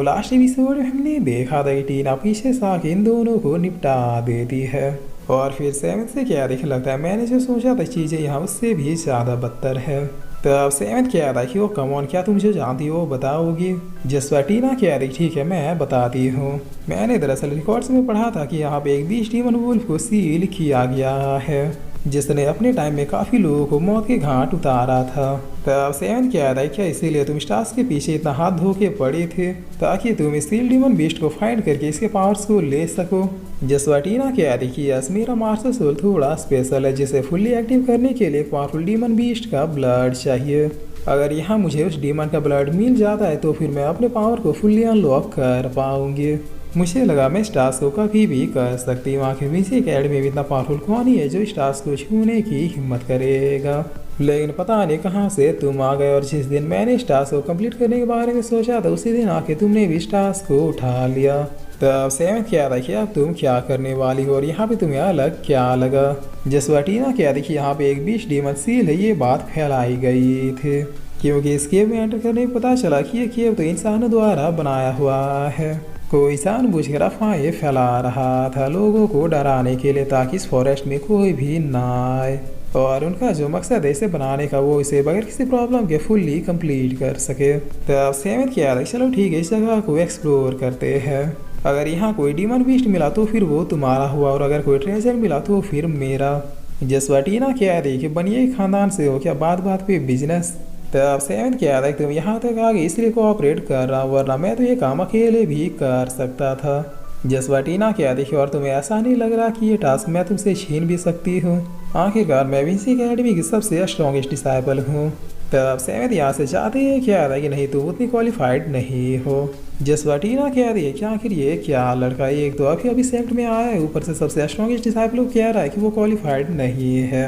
तो last episode में हमने देखा था कि टीना पीछे से आके इन दोनों को निपटा देती है और फिर सेवेंथ से क्या देखने लगता है मैंने जो सोचा था चीज़ें यहाँ उससे भी ज़्यादा बदतर है। तब सेवेंथ क्या था कि वो कमॉन क्या तुम जो जानती हो बताओगी। जिसपर टीना क्या थी ठीक है मैं बताती हूँ। मैंने दरअसल रिकॉर्ड्स में पढ़ा था कि यहाँ पे एक बीस्ट डीमन वुल्फ को सील किया गया है जिसने अपने टाइम में काफ़ी लोगों को मौत के घाट उतारा था। तब सेवेंथ क्या था क्या इसीलिए तुम स्टार्स के पीछे इतना हाथ धो के पड़े थे ताकि तुम इस सील डीमन बीस्ट को फाइंड करके इसके पावर्स को ले सको। जसवा टीना कह रही कि यस मेरा मास्टर सोल थोड़ा स्पेशल है जिसे फुल्ली एक्टिव करने के लिए पावरफुल डीमन बीस्ट का ब्लड चाहिए। अगर यहाँ मुझे उस डीमन का ब्लड मिल जाता है तो फिर मैं अपने पावर को फुल्ली अनलॉक कर पाऊंगी। मुझे लगा मैं स्टार्स को कभी भी कर सकती हूँ। आखिर विंसी अकेडमी में इतना पावरफुल कौन ही है जो स्टार्स को छूने की हिम्मत करेगा। लेकिन पता नहीं कहाँ से तुम आ गए और जिस दिन मैंने स्टार्स को कंप्लीट करने के बारे में सोचा था उसी दिन आके तुमने भी स्टार्स को उठा लिया। तब सेवेंथ क्या था कि अब तुम क्या करने वाली हो और यहाँ पे तुम्हें अलग क्या लगा। जसवा टीना क्या थी कि यहाँ पे एक बीस्ट डीमन सील है ये बात फैलाई गई थी क्योंकि इस केव में एंटर करने में पता चला कि ये केव तो इंसानों द्वारा बनाया हुआ है। कोई जानबूझकर अफवाहें फैला रहा था लोगों को डराने के लिए ताकि इस फॉरेस्ट में कोई भी ना आए और उनका जो मकसद है इसे बनाने का वो इसे बगैर किसी प्रॉब्लम के फुल्ली कंप्लीट कर सके। तब सेवेंथ किया था चलो ठीक है इस जगह को एक्सप्लोर करते हैं। अगर यहाँ कोई डीमन बीस्ट मिला तो फिर वो तुम्हारा हुआ और अगर कोई ट्रेजर मिला तो फिर मेरा। जसवा टीना क्या रही कि बनिए खानदान से हो क्या बात बात पे बिजनेस। तब सेवेंथ क्या था तुम यहाँ तक आ गए इसलिए कोऑपरेट कर रहा हूँ वरना मैं तो ये काम अकेले भी कर सकता था। जसवा टीना क्या देखी और तुम्हें ऐसा नहीं लग रहा कि ये टास्क मैं तुमसे छीन भी सकती हूँ। आखिरकार मैं विंसी अकेडमी की सबसे स्ट्रॉन्गेस्ट डिसाइपल हूँ। तब सेवेंथ यहाँ से चाहते हैं क्या था कि नहीं तुम उतनी क्वालिफाइड नहीं हो। जसवा टीना कह रही है कि आखिर ये क्या लड़का है एक तो अभी सेफ्ट में आया है ऊपर से सबसे स्ट्रॉन्गेस्ट डिसाइपल कह रहा है कि वो क्वालिफाइड नहीं है।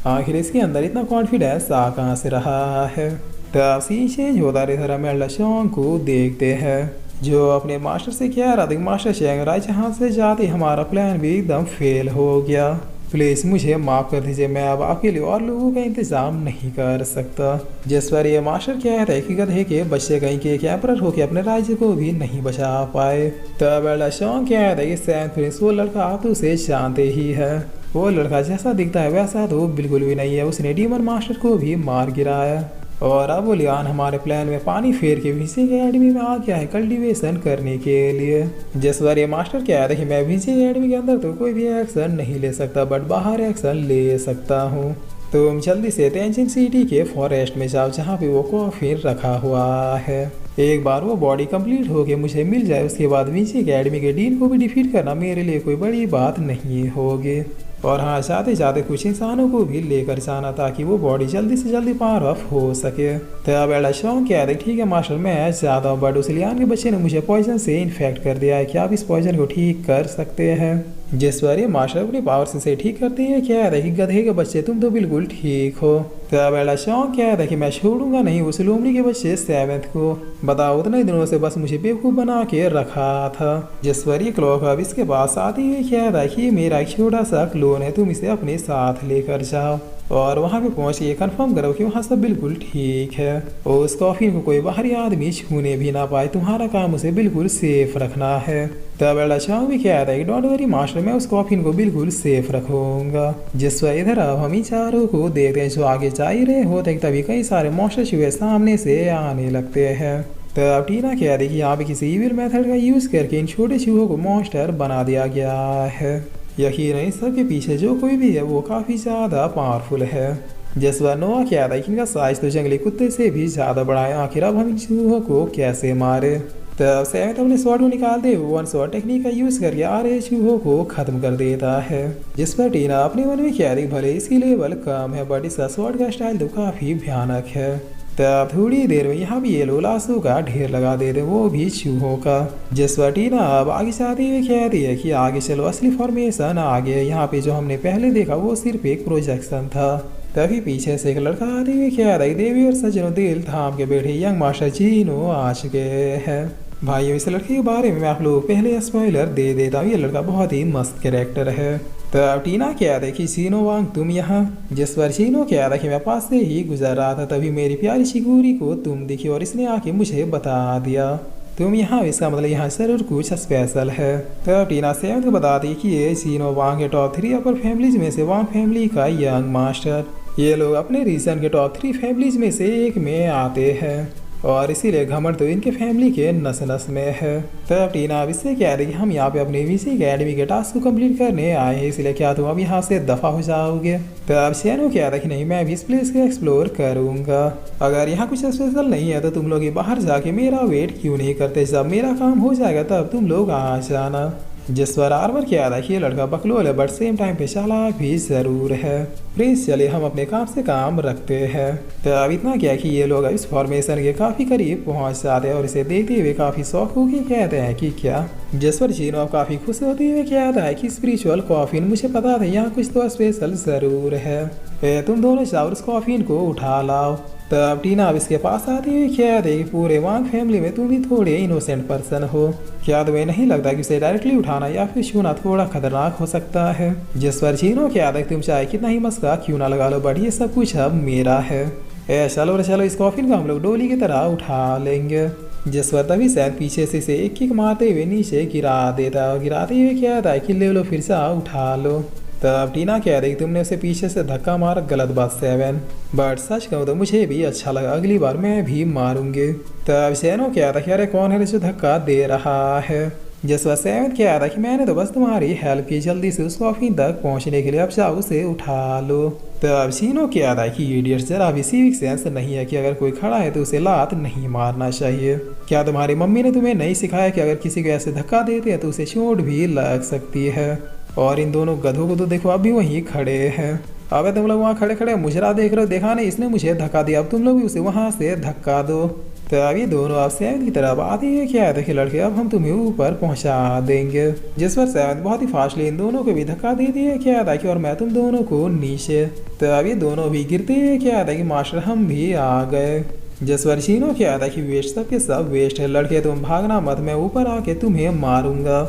आखिर इसके अंदर इतना कॉन्फिडेंस आ कहाँ से रहा है। तब सीन चेंज होता रहता मेल्डा शॉन्ग को देखते हैं जो अपने मास्टर से कह रहा था कि मास्टर शेंग राय जहाँ से जाते हमारा प्लान भी एकदम फेल हो गया। प्लीज़ मुझे माफ़ कर दीजिए मैं अब आपके लिए और लोगों का इंतज़ाम नहीं कर सकता। जिस पर ये मास्टर क्या है कि गधे के बच्चे कहीं के कैम्पर होकर अपने राज्य को भी नहीं बचा पाए। तब एल्डा शॉन्ग क्या है कि सैन प्रिंस वो लड़का आप तो उसे जानते ही है। वो लड़का जैसा दिखता है वैसा तो बिल्कुल भी नहीं है उसने डीमन मास्टर को भी मार गिराया और अब वो लियान हमारे प्लान में पानी फेर के विंसी अकेडमी में आ गया है कल्टीवेशन करने के लिए। जिस बार ये मास्टर क्या है कि मैं विंसी अकेडमी के अंदर तो कोई भी एक्शन नहीं ले सकता बट बाहर एक्शन ले सकता हूँ। तुम जल्दी से तेंजिन सिटी के फॉरेस्ट में जाओ जहाँ पे वो कॉफिन रखा हुआ है। एक बार वो बॉडी कंप्लीट होके मुझे मिल जाए उसके बाद विंसी अकेडमी के डीन को भी डिफीट करना मेरे लिए कोई बड़ी बात नहीं होगी। और हाँ जाते जाते कुछ इंसानों को भी लेकर जाना ताकि वो बॉडी जल्दी से जल्दी पावर ऑफ हो सके। तब एल्डा शॉन्ग क्या है ठीक है मास्टर मैं जाता हूँ बट उस लियान के बच्चे ने मुझे पॉइजन से इन्फेक्ट कर दिया है क्या आप इस पॉइजन को ठीक कर सकते हैं। जिस पर ये मास्टर अपनी पावर से ठीक करते हैं क्या है कि गधे के बच्चे तुम तो बिल्कुल ठीक हो। तब एल्डा शॉन्ग क्या है कि मैं छोड़ूंगा नहीं उस लोमड़ी के बच्चे सेवेंथ को। बताओ उतने दिनों से बस मुझे बेवकूफ़ बना के रखा था। जिस पर ये क्लॉक अब इसके पास आती है क्या है कि मेरा एक छोटा सा क्लोन है तुम इसे अपने साथ लेकर जाओ और वहाँ पे पहुँच के कंफर्म करो कि वहाँ सब बिल्कुल ठीक है और उस कॉफिन को कोई बाहरी आदमी छूने भी ना पाए तुम्हारा काम उसे बिल्कुल सेफ रखना है। तब एल्डा शॉन्ग भी क्या है कि डोंट वरी मास्टर मैं उस कॉफिन को बिल्कुल सेफ रखूंगा। जिस वजह इधर अब हम ही चारों को देखते हैं जो आगे जा ही रहे होते तभी कई सारे मॉन्स्टर चूहे सामने से आने लगते हैं। तब टीना कह रही कि यहाँ पे किसी इविल मेथड का यूज़ करके इन छोटे चूहों को मॉन्स्टर बना दिया गया है। यकीन नहीं सबके पीछे जो कोई भी है वो काफ़ी ज़्यादा पावरफुल है। जिस बार नोआ क्या था कि इनका साइज तो जंगली कुत्ते से भी ज़्यादा बड़ा है आखिर अब हम इन चूहों को कैसे मारे। तब सेवेंथ अपने स्वॉर्ड को निकालते हुए वन स्वॉर्ड टेक्निक का यूज़ करके आ रहे चूहों को ख़त्म कर देता है। जिस पर टीना अपने मन में कह रही भले इसकी लेवल कम है बट इसका स्वॉर्ड का स्टाइल तो काफ़ी भयानक है। तब थोड़ी देर में यहाँ भी ये लोग लाशों का ढेर लगा देते वो भी चूहों का। जिस पर टीना अब आगे जाते हुए कहती है कि आगे चलो असली फॉर्मेशन आ गया यहाँ पे जो हमने पहले देखा वो सिर्फ एक प्रोजेक्शन था। तभी पीछे से एक लड़का आते हुए कह रही देवी और सज्जनों दिल थाम के बैठे यंग मास्टर जीनो आ चुके हैं। भाइयों इस लड़के के बारे में आप लोग पहले स्पॉइलर दे देता हूँ ये लड़का बहुत ही मस्त कैरेक्टर है। तब टीना क्या था कि सीनो वांग तुम यहाँ। जिस पर सीनो क्या था कि मैं पास से ही गुजर रहा था तभी मेरी प्यारी शिगुरी को तुम दिखी और इसने आके मुझे बता दिया तुम यहाँ, इसका मतलब यहाँ जरूर कुछ स्पेशल है। तब टीना सेवन को बताती है कि ये जीनो वांग के टॉप 3 अपर फैमिलीज में से वांग फैमिली का यंग मास्टर। ये लोग अपने रीजन के टॉप 3 फैमिलीज में से एक में आते हैं और इसीलिए घमंड तो इनके फैमिली के नस नस में है। तब टीना अब इससे कह रही कि हम यहाँ पे अपनी वीसी अकेडमी के टास्क को कंप्लीट करने आए हैं, इसलिए क्या तुम अब यहाँ से दफा हो जाओगे। तब शैनो कह रहा कि नहीं, मैं भी इस प्लेस को एक्सप्लोर करूंगा। अगर यहाँ कुछ स्पेशल नहीं है तो तुम लोग ये बाहर जाके मेरा वेट क्यों नहीं करते, जब मेरा काम हो जाएगा तब तुम लोग आ जाना। जिस पर आर्मर कह रहा है कि ये लड़का बकलोल है बट सेम टाइम पे चालाक भी जरूर है। प्लीज चलिए हम अपने काम से काम रखते हैं। तो अब इतना क्या कि ये लोग इस फॉर्मेशन के काफी करीब पहुंच जाते हैं और इसे देखते हुए काफी शौक होगी कहते हैं कि क्या। जिस पर जीनो काफी खुश होते हुए कहता है कि स्पिरिचुअल कॉफिन, मुझे पता था यहाँ कुछ तो स्पेशल जरूर है। तुम दोनों जाओ उस कॉफिन को उठा लाओ। तब टीना अब इसके पास आती हुई कहती है कि पूरे वांग फैमिली में तुम भी थोड़े इनोसेंट पर्सन हो, क्या तुम्हें नहीं लगता कि उसे डायरेक्टली उठाना या फिर छूना थोड़ा खतरनाक हो सकता है। जिस पर जीनो कहता है कि तुम चाहे कितना ही मस्का क्यों ना लगा लो बट ये सब कुछ अब मेरा है। चलो चलो इस कॉफिन को हम लोग डोली की तरह उठा लेंगे। जिस पर तभी शायद पीछे से इसे एक किक मारते हुए नीचे गिरा देता है और गिराते हुए कहता है कि ले लो फिर से उठा लो। तब टीना कह रही तुमने उसे पीछे से धक्का मारा, गलत बात सेवन, बट सच कहूँ तो मुझे भी अच्छा लगा, अगली बार मैं भी मारूंगी। तब शैनो कह रहा अरे कौन है जो धक्का दे रहा है। जिस पर सेवन कह रहा कि मैंने तो बस तुम्हारी हेल्प की, जल्दी से उस कॉफिन तक पहुंचने के लिए, अब जाओ उसे उठा लो। तब शीनो कह रहा है कि इडियट्स, जरा भी सिविक सेंस नहीं है कि अगर कोई खड़ा है तो उसे लात नहीं मारना चाहिए। क्या तुम्हारी मम्मी ने तुम्हें नहीं सिखाया कि अगर किसी को ऐसे धक्का देते हैं तो उसे चोट भी लग सकती है। और इन दोनों गधों को तो देखो अभी वहीं खड़े हैं। अब तुम लोग वहाँ खड़े खड़े मुजरा देख रहे हो, देखा नहीं इसने मुझे धक्का दिया, अब तुम लोग भी उसे वहाँ से धक्का दो। तो अभी दोनों अब सेवन की तरफ आते हैं क्या देखिए लड़के, अब हम तुम्हें ऊपर पहुँचा देंगे। जिस पर सेवन बहुत ही फास्टली इन दोनों को भी धक्का दे दिए क्या था कि और मैं तुम दोनों को नीचे। तो अभी दोनों भी गिरते हैं क्या था कि मास्टर हम भी आ गए। जिस पर शीनो क्या था कि वेस्ट सब के सब वेस्ट है, लड़के तुम भागना मत, मैं ऊपर आके तुम्हें मारूंगा।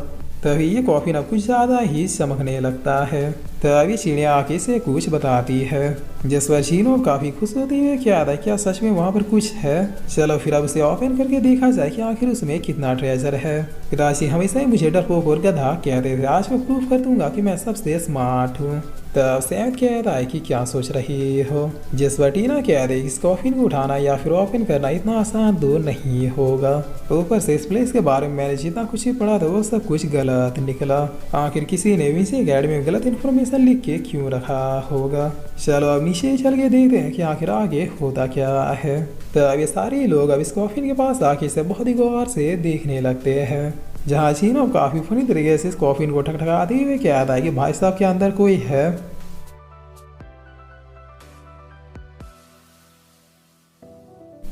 तभी ये कॉफिन अब कुछ ज़्यादा ही चमकने लगता है। तभी चिड़िया आके से कुछ बताती है। जिस पर शीनो काफ़ी खुश होती है क्या था क्या सच में वहाँ पर कुछ है। चलो फिर अब उसे ओपन करके देखा जाए कि आखिर उसमें कितना ट्रेजर है। राशि हमेशा ही मुझे डरपोक और गधा कहते थे, आज मैं प्रूफ कर दूंगा कि मैं सबसे स्मार्ट हूँ। तब सैद कहता है कि क्या सोच रही हो। जिस पर टीना कह रही इस कॉफिन को उठाना या फिर ओपन करना इतना आसान तो नहीं होगा। ऊपर से इस प्लेस के बारे में मैंने जितना कुछ ही पढ़ा था वो सब कुछ गलत निकला। आखिर किसी ने वीसी अकेडमी में गलत इन्फॉर्मेशन लिख के क्यों रखा होगा। चलो अब नीचे चल के देखते हैं कि आखिर आगे होता क्या है। तब ये सारे लोग अब इस कॉफिन के पास आके इसे बहुत ही गौर से देखने लगते हैं। जहाँ चीनो काफ़ी फनी तरीके से इस कॉफिन को ठकठकाते हुए कहता है कि भाई साहब के अंदर कोई है।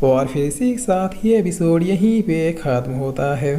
और फिर इसी के साथ ये एपिसोड यहीं पे ख़त्म होता है।